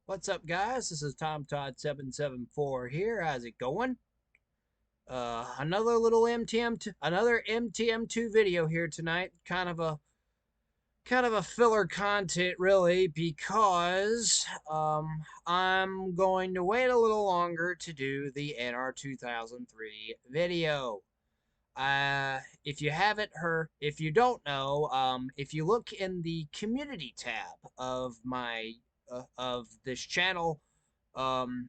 What's up, guys? This is TomTodd774 here. How's it going? Another little another MTM2 video here tonight. Kind of a filler content, really, because I'm going to wait a little longer to do the NR 2003 video. If you haven't heard, if you don't know, if you look in the community tab of my of this channel, um,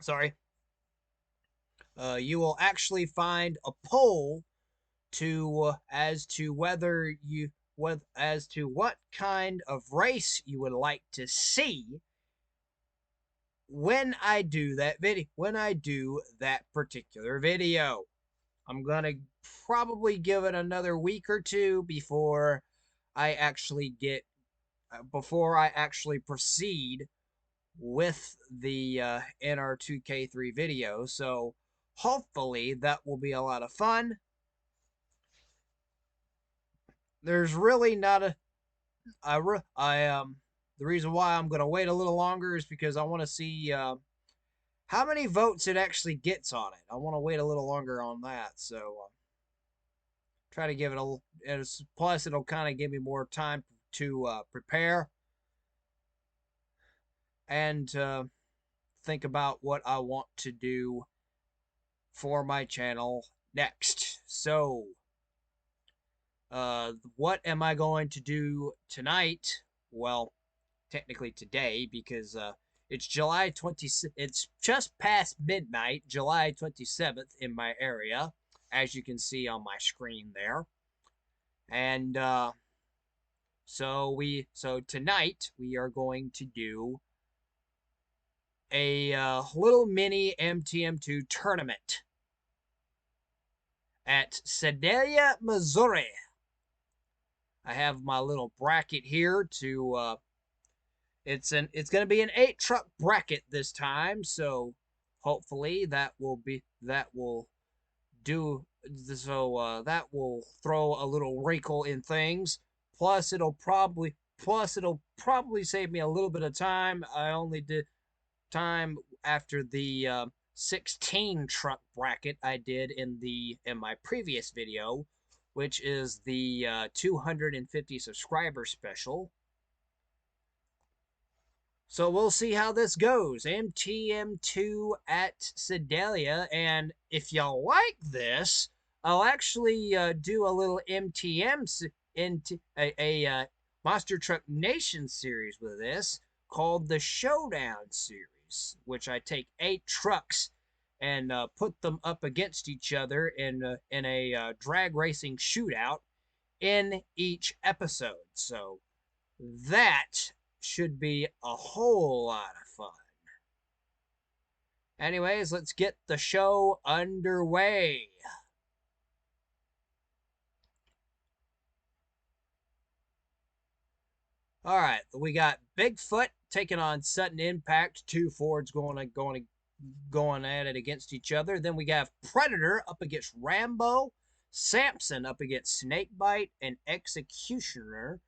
sorry, you will actually find a poll to as to whether you as to what kind of race you would like to see when I do that particular video. I'm gonna probably give it another week or two I actually get before I actually proceed with the NR2K3 video. So hopefully that will be a lot of fun. There's really not a the reason why I'm going to wait a little longer is because I want to see how many votes it actually gets on it. I want to wait a little longer on that. So try to give it a plus it'll kind of give me more time to prepare and think about what I want to do for my channel next. So, what am I going to do tonight? Well, technically today because it's July 20. It's just past midnight, July 27th in my area, as you can see on my screen there. And so tonight we are going to do a little mini MTM2 tournament at Sedalia, Missouri. I have my little bracket here to it's going to be an 8 truck bracket this time, so hopefully that will do that will throw a little wrinkle in things. Plus it'll probably save me a little bit of time. I only did time after the 16 truck bracket I did in my previous video, which is the 250 subscriber special. So we'll see how this goes. MTM2 at Sedalia, and if y'all like this, I'll actually do a little MTM into a Monster Truck Nation series with this called the Showdown series, which I take 8 trucks and put them up against each other in a drag racing shootout in each episode. So that should be a whole lot of fun. Anyways, let's get the show underway. All right, we got Bigfoot taking on Sudden Impact. Two Fords going at it against each other. Then we got Predator up against Rambo, Samson up against Snakebite, and Executioner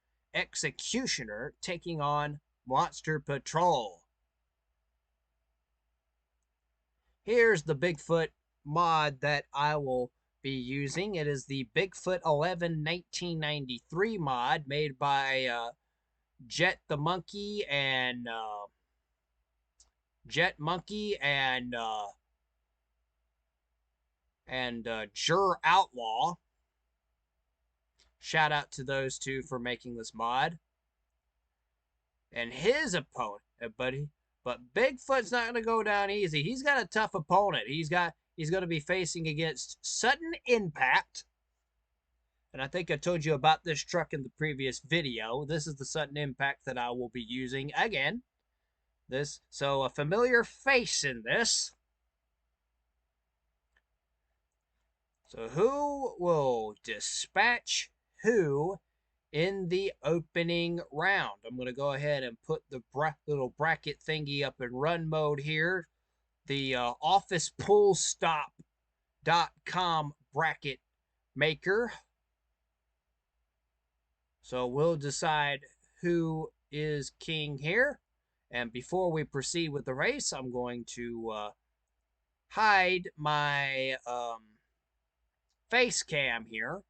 taking on Monster Patrol. Here's the Bigfoot mod that I will be using. It is the Bigfoot 11 1993 mod made by Jet Monkey and Jur Outlaw. Shout out to those two for making this mod. And his opponent, but Bigfoot's not going to go down easy. He's got a tough opponent. He's going to be facing against Sudden Impact. And I think I told you about this truck in the previous video. This is the Sudden Impact that I will be using again. So a familiar face in this. So who will dispatch who in the opening round? I'm going to go ahead and put the little bracket thingy up in run mode here. The officepoolstop.com bracket maker. So we'll decide who is king here. And before we proceed with the race, I'm going to hide my face cam here.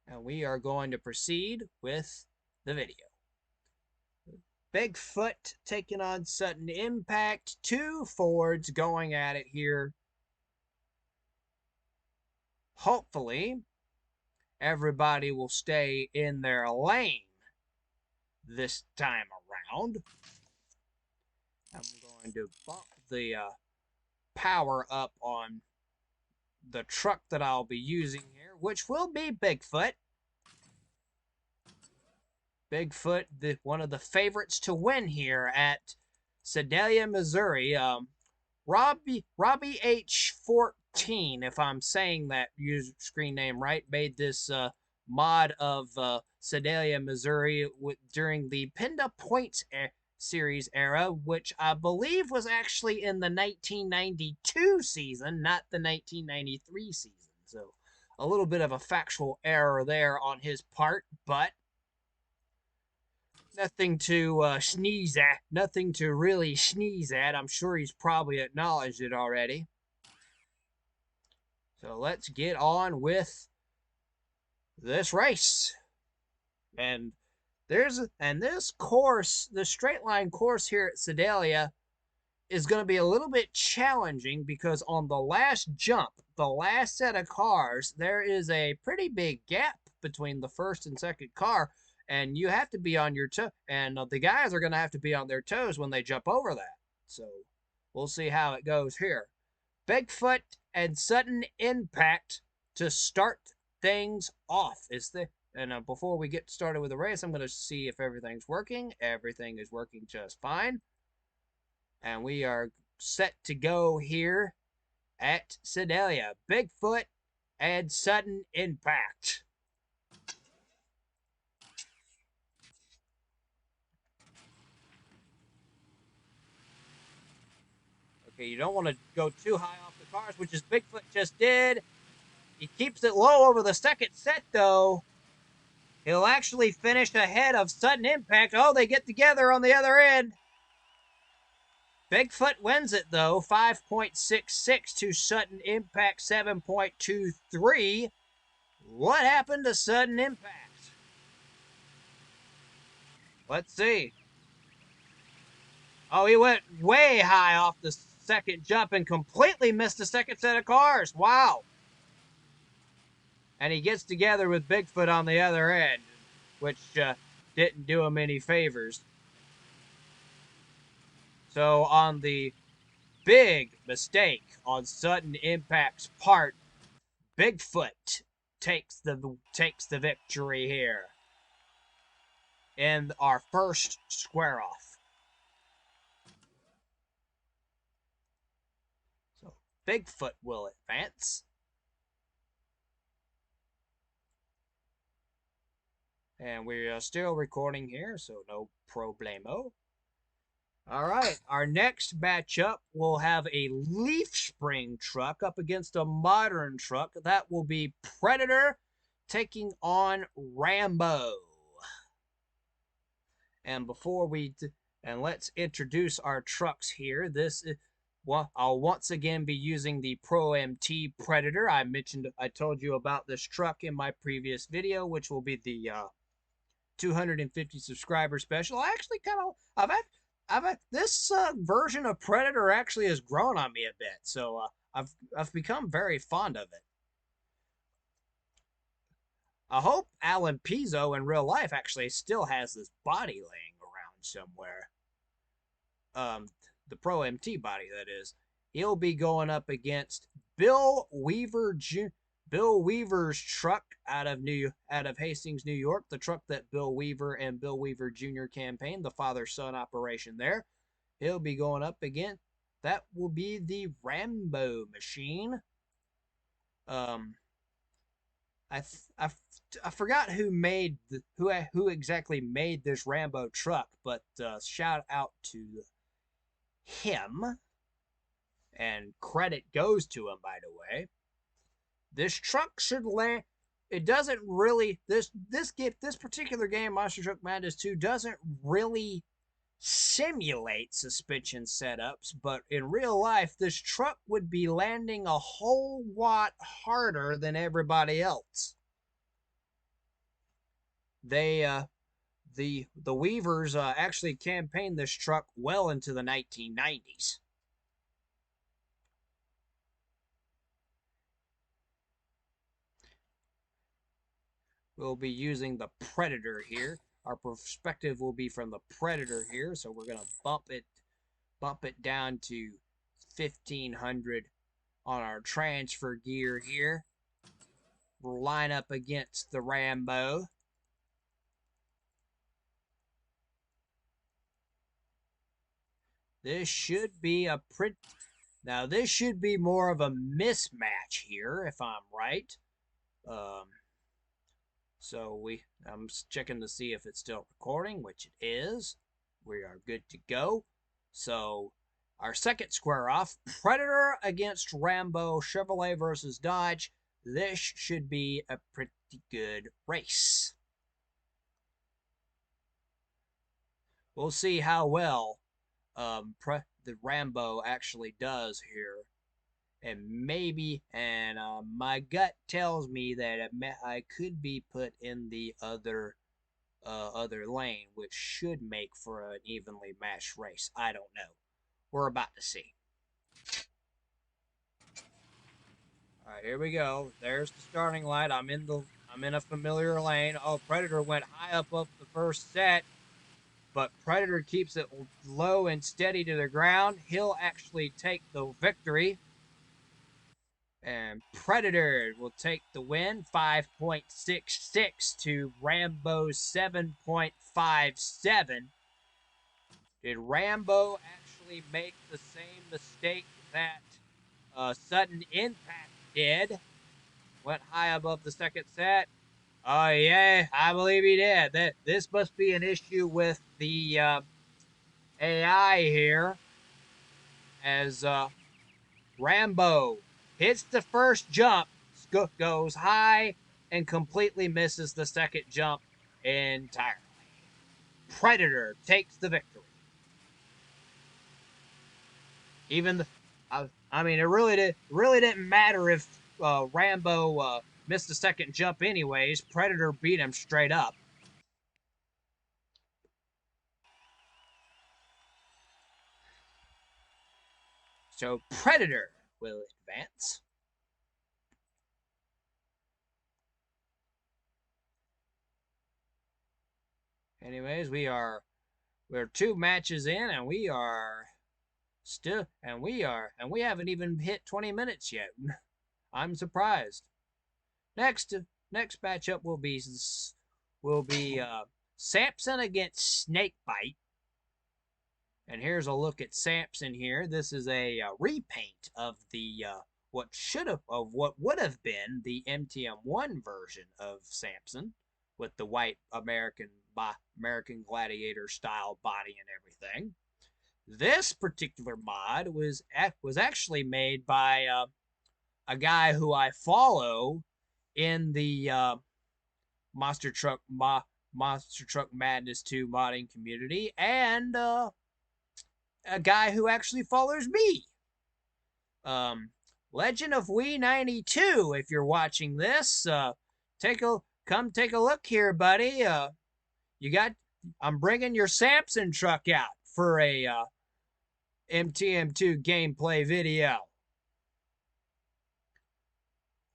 And we are going to proceed with the video. Bigfoot taking on sudden impact. Two Fords going at it here. Hopefully, everybody will stay in their lane this time around. I'm going to bump the power up on the truck that I'll be using here, which will be Bigfoot. Bigfoot, one of the favorites to win here at Sedalia, Missouri. Robbie H14, if I'm saying that user screen name right, made this mod of Sedalia, Missouri during the Pinda Points series era, which I believe was actually in the 1992 season, not the 1993 season. So a little bit of a factual error there on his part, but nothing to sneeze at. Nothing to really sneeze at. I'm sure he's probably acknowledged it already. So let's get on with this race. And this course, the straight line course here at Sedalia, is going to be a little bit challenging because on the last jump, the last set of cars, there is a pretty big gap between the first and second car, and you have to be on your toe, and the guys are going to have to be on their toes when they jump over that. So we'll see how it goes here. Bigfoot and sudden impact to start things off. Before we get started with the race, I'm going to see if everything's working. Everything is working just fine. And we are set to go here at Sedalia. Bigfoot and sudden impact. Okay, you don't want to go too high off the cars, which is Bigfoot just did. He keeps it low over the second set, though. He'll actually finish ahead of sudden impact. Oh, they get together on the other end. Bigfoot wins it, though, 5.66 to sudden impact, 7.23. What happened to sudden impact? Let's see. Oh, he went way high off the second jump and completely missed the second set of cars. Wow. And he gets together with Bigfoot on the other end, which didn't do him any favors. So on the big mistake on sudden impact's part, Bigfoot takes the victory here in our first square off. So Bigfoot will advance. And we are still recording here, so no problemo. All right, our next matchup will have a leaf spring truck up against a modern truck. That will be Predator taking on Rambo. And let's introduce our trucks here. I'll once again be using the Pro MT Predator. I told you about this truck in my previous video, which will be the 250 subscriber special. This version of Predator actually has grown on me a bit, so I've become very fond of it. I hope Alan Pizzo in real life actually still has this body laying around somewhere. The Pro MT body, that is. He'll be going up against Bill Weaver Bill Weaver's truck out of Hastings, New York, the truck that Bill Weaver and Bill Weaver Jr. campaigned, the father-son operation there. He'll be going up again. That will be the Rambo machine. I forgot who exactly made this Rambo truck, but shout out to him, and credit goes to him, by the way. This truck should land. it doesn't really this particular game, Monster Truck Madness 2, doesn't really simulate suspension setups, but in real life, this truck would be landing a whole lot harder than everybody else. They the Weavers actually campaigned this truck well into the 1990s. We'll be using the Predator here. Our perspective will be from the Predator here, so we're gonna bump it down to 1500 on our transfer gear here. We'll line up against the Rambo. This should be a pretty. Now this should be more of a mismatch here, if I'm right. Um, I'm checking to see if it's still recording, which it is. We are good to go. So our second square off, Predator against Rambo, Chevrolet versus Dodge. This should be a pretty good race. We'll see how well the Rambo actually does here. And maybe, and my gut tells me that I could be put in the other lane, which should make for an evenly matched race. I don't know. We're about to see. All right, here we go. There's the starting line. I'm in a familiar lane. Oh, Predator went high up the first set, but Predator keeps it low and steady to the ground. He'll actually take the victory. And Predator will take the win, 5.66 to Rambo's 7.57. Did Rambo actually make the same mistake that Sudden Impact did? Went high above the second set. Oh yeah, I believe he did. This must be an issue with the AI here, as Rambo hits the first jump, goes high, and completely misses the second jump entirely. Predator takes the victory. Even the, I mean, it really didn't matter if Rambo missed the second jump anyways. Predator beat him straight up. So Predator will advance. Anyways, we're 2 matches in, and we haven't even hit 20 minutes yet. I'm surprised. Next matchup will be Samson against Snakebite. And here's a look at Samson here. This is a repaint of the what would have been the MTM1 version of Samson, with the white American Gladiator style body and everything. This particular mod was actually made by a guy who I follow in the Monster Truck Madness 2 modding community, and a guy who actually follows me. Legend of Wee 92. If you're watching this, come take a look here, buddy. I'm bringing your Samson truck out for a MTM2 gameplay video.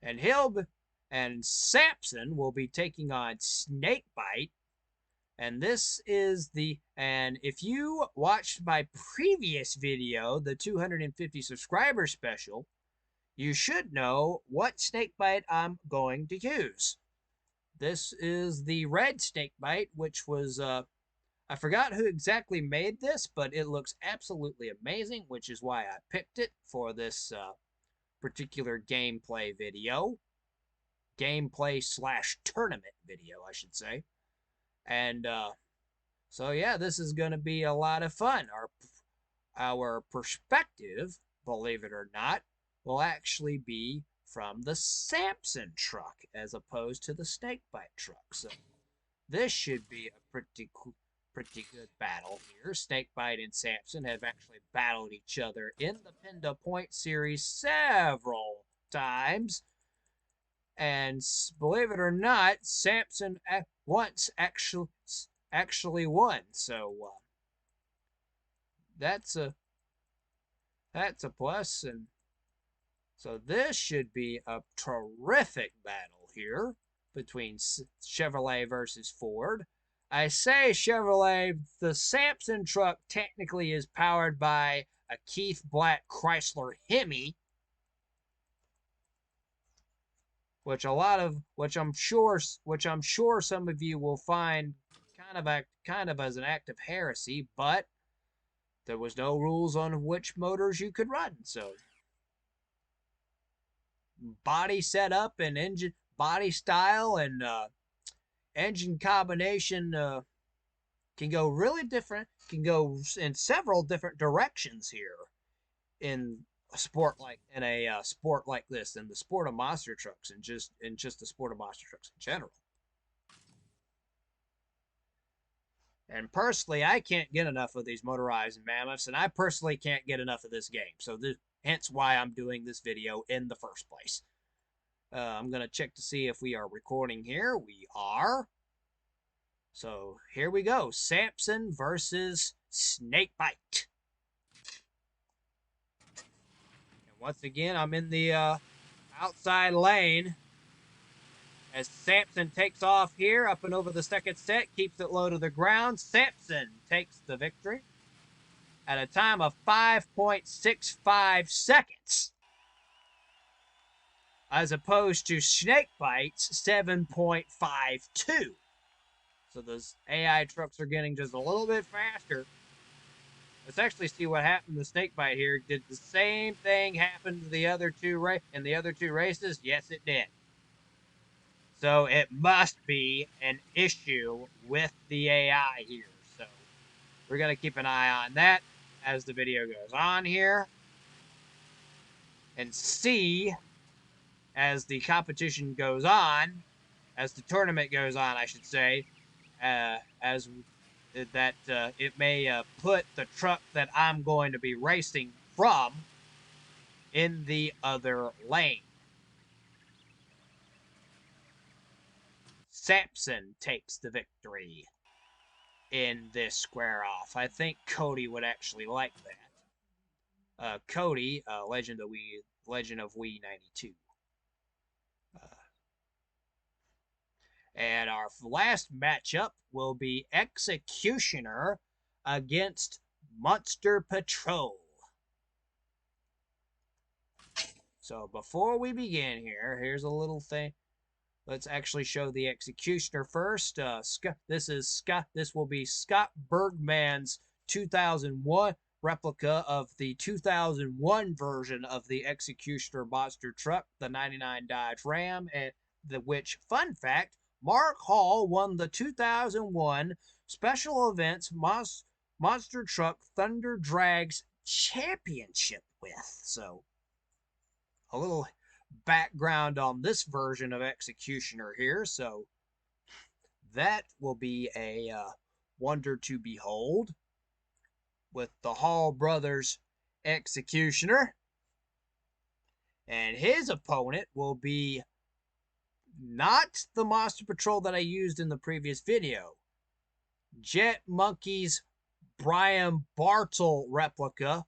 And Samson will be taking on Snakebite. And if you watched my previous video, the 250 subscriber special, you should know what Snakebite I'm going to use. This is the red Snakebite, which was, I forgot who exactly made this, but it looks absolutely amazing, which is why I picked it for this particular gameplay video. Gameplay/tournament video, I should say. And so yeah, this is going to be a lot of fun. Our perspective, believe it or not, will actually be from the Samson truck as opposed to the Snakebite truck. So this should be a pretty good battle here. Snakebite and Samson have actually battled each other in the Pin Point series several times. And believe it or not, Samson once actually won. So that's a plus. And so this should be a terrific battle here between Chevrolet versus Ford. I say Chevrolet, the Samson truck technically is powered by a Keith Black Chrysler Hemi, which I'm sure some of you will find kind of as an act of heresy, but there was no rules on which motors you could run, so body setup and engine body style and engine combination can go really different, can go in several different directions here in a sport like this, in the sport of monster trucks, and just the sport of monster trucks in general. And personally, I can't get enough of these motorized mammoths, and I personally can't get enough of this game. So hence why I'm doing this video in the first place. I'm going to check to see if we are recording here. We are. So here we go. Samson versus Snakebite. And once again, I'm in the outside lane as Samson takes off here up and over the second set, keeps it low to the ground. Samson takes the victory at a time of 5.65 seconds, as opposed to Snakebite's 7.52. So those AI trucks are getting just a little bit faster. Let's actually see what happened to Snakebite here. Did the same thing happen to the other two races? Yes, it did. So it must be an issue with the AI here. So we're going to keep an eye on that as the video goes on here. And see, as the competition goes on, as the tournament goes on, I should say, it may put the truck that I'm going to be racing from in the other lane. Samson takes the victory in this square off. I think Cody would actually like that. Cody, Legend of Wii 92. And our last matchup will be Executioner against Monster Patrol. So before we begin here, here's a little thing. Let's actually show the Executioner first. This will be Scott Bergman's 2001 replica of the 2001 version of the Executioner monster truck, the 99 Dodge Ram, and which, fun fact, Mark Hall won the 2001 Special Events Monster Truck Thunder Drags Championship with. So, a little background on this version of Executioner here. So, that will be a wonder to behold with the Hall brothers Executioner. And his opponent will be not the Monster Patrol that I used in the previous video. Jet Monkey's Brian Bartle replica.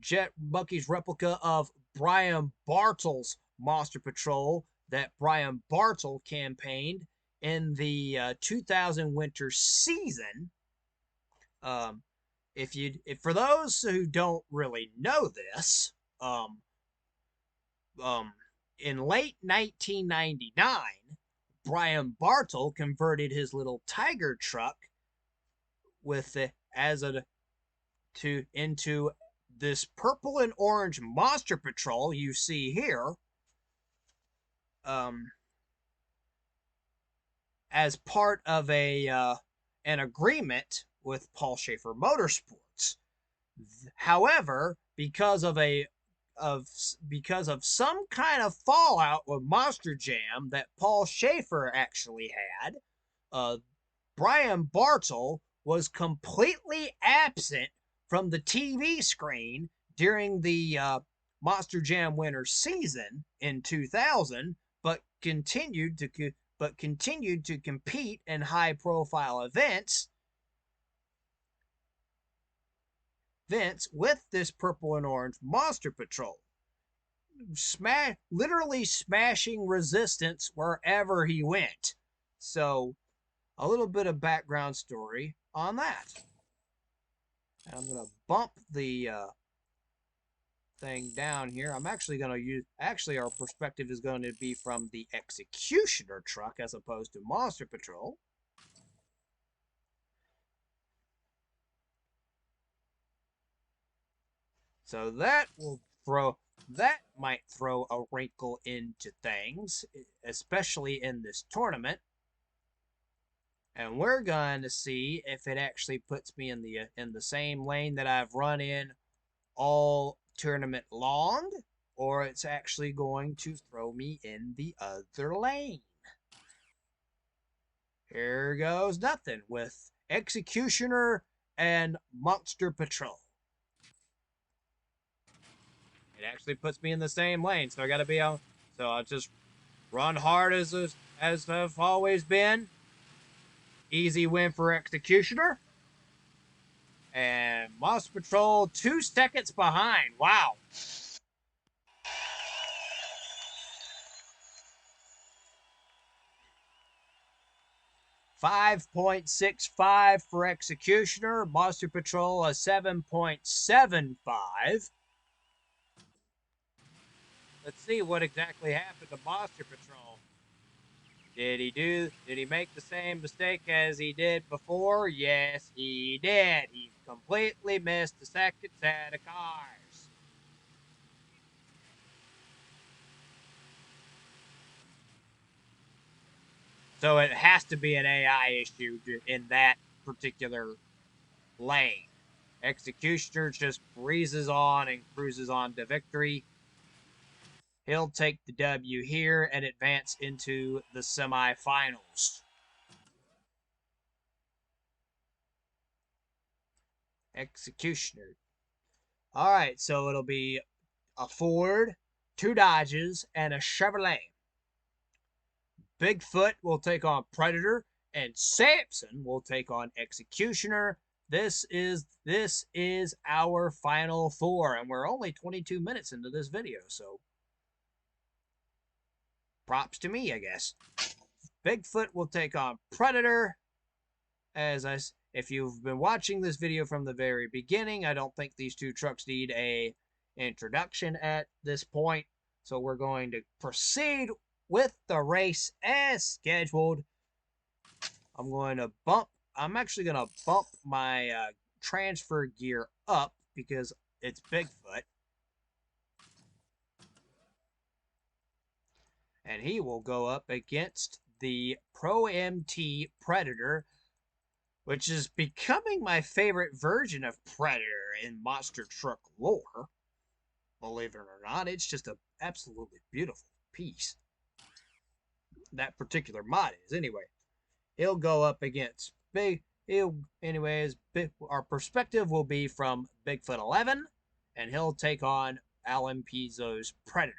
Jet Monkey's replica of Brian Bartle's Monster Patrol that Brian Bartle campaigned in the 2000 winter season. For those who don't really know this, in late 1999, Brian Bartle converted his little Tiger truck into this purple and orange Monster Patrol you see here, as part of an agreement with Paul Schaefer Motorsports. However, because of a because of some kind of fallout with Monster Jam that Paul Schaefer actually had, uh, Brian Bartle was completely absent from the TV screen during the Monster Jam winter season in 2000, but continued to compete in high-profile events with this purple and orange Monster Patrol, literally smashing resistance wherever he went. So, a little bit of background story on that. And I'm gonna bump the thing down here. I'm actually gonna use. Actually, our perspective is going to be from the Executioner truck as opposed to Monster Patrol. So that might throw a wrinkle into things, especially in this tournament. And we're going to see if it actually puts me in the same lane that I've run in all tournament long, or it's actually going to throw me in the other lane. Here goes nothing with Executioner and Monster Patrol. It actually puts me in the same lane, so I gotta be on. So I'll just run hard as I've always been. Easy win for Executioner. And Monster Patrol 2 seconds behind. Wow. 5.65 for Executioner. Monster Patrol a 7.75. Let's see what exactly happened to Monster Patrol. Did he make the same mistake as he did before? Yes, he did. He completely missed the second set of cars. So it has to be an AI issue in that particular lane. Executioner just breezes on and cruises on to victory. He'll take the W here and advance into the semifinals. Executioner. All right, so it'll be a Ford, 2 Dodges, and a Chevrolet. Bigfoot will take on Predator, and Samson will take on Executioner. This is our final 4, and we're only 22 minutes into this video, so props to me, I guess. Bigfoot will take on Predator. If you've been watching this video from the very beginning, I don't think these two trucks need a introduction at this point. So we're going to proceed with the race as scheduled. I'm actually going to bump my transfer gear up because it's Bigfoot. And he will go up against the Pro MT Predator, which is becoming my favorite version of Predator in monster truck lore. Believe it or not, it's just an absolutely beautiful piece. That particular mod is, anyway. He'll go up against our perspective will be from Bigfoot 11, and he'll take on Alan Pizzo's Predator.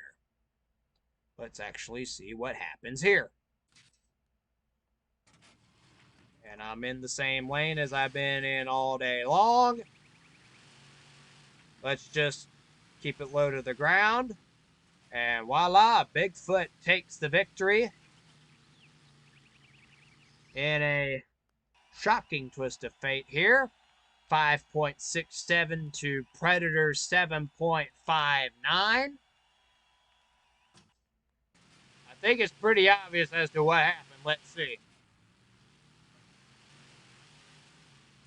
Let's actually see what happens here. And I'm in the same lane as I've been in all day long. Let's just keep it low to the ground. And voila, Bigfoot takes the victory in a shocking twist of fate here. 5.67 to Predator 7.59. I think it's pretty obvious as to what happened. Let's see.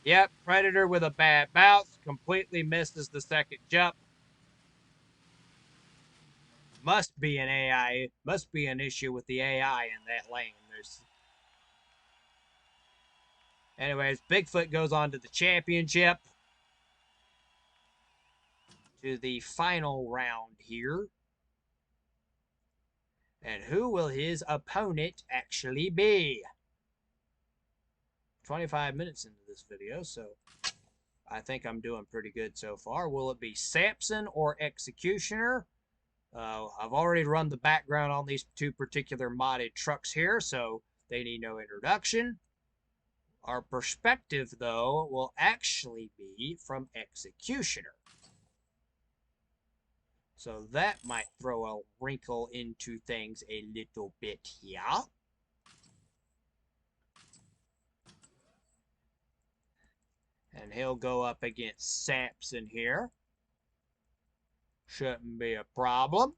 Yep, Predator with a bad bounce. Completely misses the second jump. Must be an issue with the AI in that lane. Anyways, Bigfoot goes on to the championship. to the final round here. And who will his opponent actually be? 25 minutes into this video, so I think I'm doing pretty good so far. Will it be Samson or Executioner? I've already run the background on these two particular modded trucks here, so they need no introduction. Our perspective, though, will actually be from Executioner. So that might throw a wrinkle into things a little bit here. And he'll go up against Samson here. Shouldn't be a problem.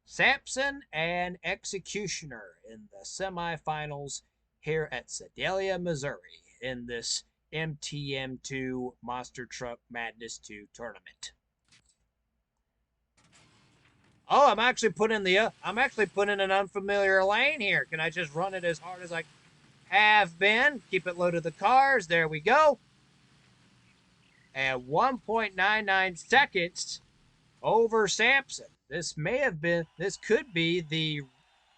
Samson and Executioner in the semifinals here at Sedalia, Missouri in this MTM2 Monster Truck Madness 2 tournament. Oh, I'm actually putting an unfamiliar lane here. Can I just run it as hard as I have been? Keep it low to the cars. There we go. At 1.99 seconds over Samson. This could be the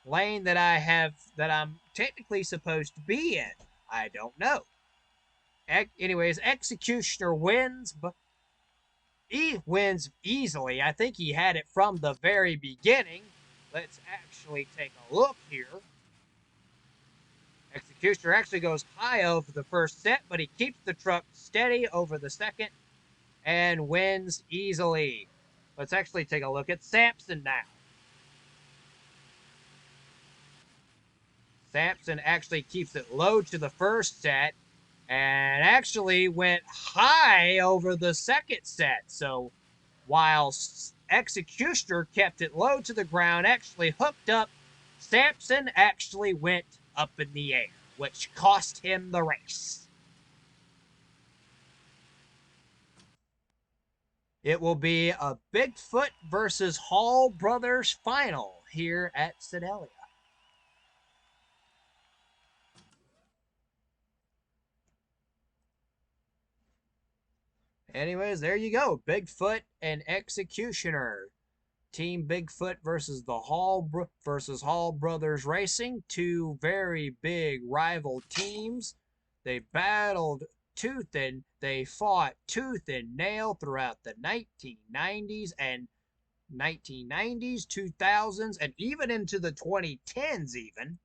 lane that I'm technically supposed to be in. I don't know. Anyways, Executioner wins, but he wins easily. I think he had it from the very beginning. Let's actually take a look here. Executioner actually goes high over the first set, but he keeps the truck steady over the second and wins easily. Let's actually take a look at Samson now. Samson actually keeps it low to the first set and actually went high over the second set. So while Executioner kept it low to the ground, actually hooked up, Samson actually went up in the air, which cost him the race. It will be a Bigfoot versus Hall Brothers final here at Sedalia. Anyways, there you go. Bigfoot and Executioner. Team Bigfoot versus the Hall Brothers Racing. Two very big rival teams. They battled they fought tooth and nail throughout the 1990s, 2000s, and even into the 2010s even.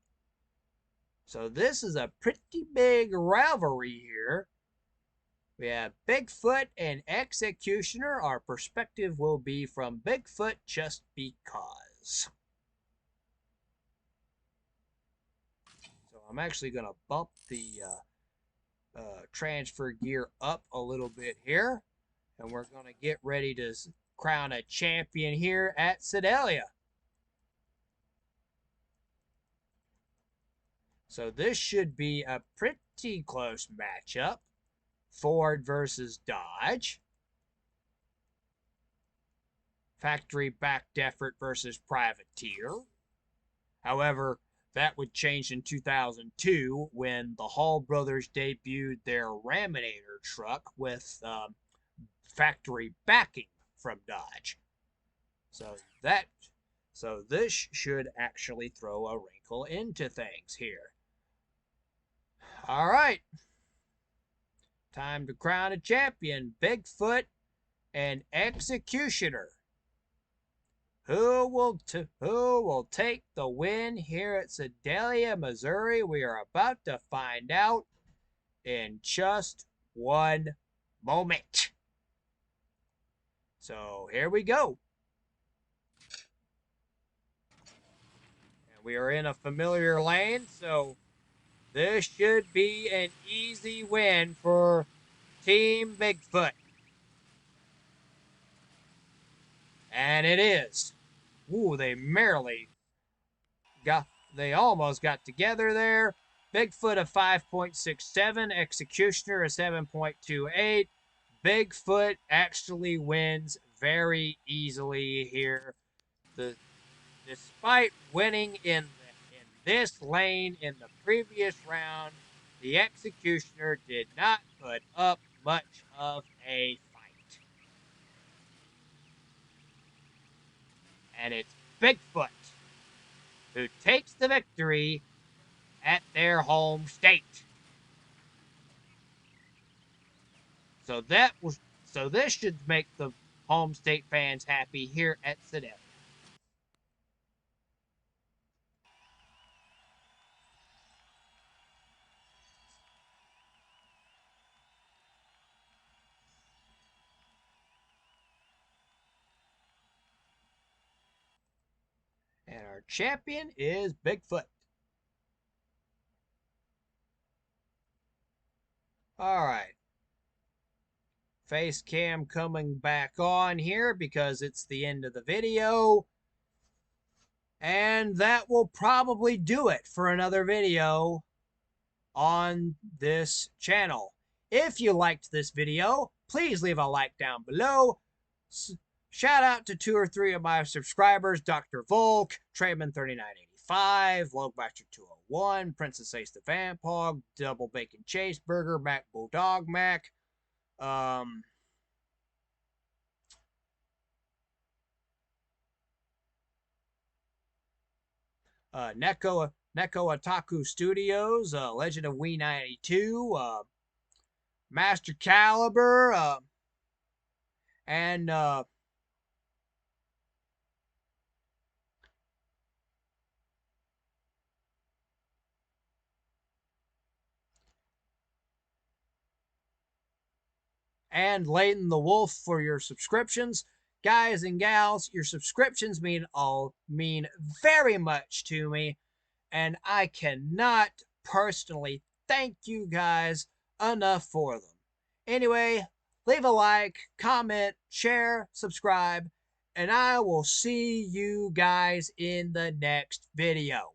So this is a pretty big rivalry here. We have Bigfoot and Executioner. Our perspective will be from Bigfoot just because. So I'm actually going to bump the transfer gear up a little bit here. And we're going to get ready to crown a champion here at Sedalia. So this should be a pretty close matchup. Ford versus Dodge. Factory backed effort versus Privateer. However, that would change in 2002 when the Hall brothers debuted their Raminator truck with factory backing from Dodge. So this should actually throw a wrinkle into things here. All right. Time to crown a champion, Bigfoot and Executioner. Who will take the win here at Sedalia, Missouri? We are about to find out in just one moment. So here we go. And we are in a familiar lane, so this should be an easy win for Team Bigfoot. And it is. Ooh, they almost got together there. Bigfoot a 5.67, Executioner a 7.28. Bigfoot actually wins very easily here. Despite winning in this lane in the previous round, the Executioner did not put up much of a fight. And it's Bigfoot who takes the victory at their home state. So this should make the home state fans happy here at Sedalia. And our champion is Bigfoot. All right. Face cam coming back on here because it's the end of the video. And that will probably do it for another video on this channel. If you liked this video, please leave a like down below. Shout out to 2 or 3 of my subscribers: Dr. Volk, Trayman3985, Logmaster 201, Princess Ace the Vampog, Double Bacon Chaseburger, Mac Bulldog Mac, Neko Otaku Studios, Legend of Wii 92, Master Caliber, and Layton the Wolf for your subscriptions. Guys and gals, your subscriptions mean very much to me, and I cannot personally thank you guys enough for them. Anyway, leave a like, comment, share, subscribe, and I will see you guys in the next video.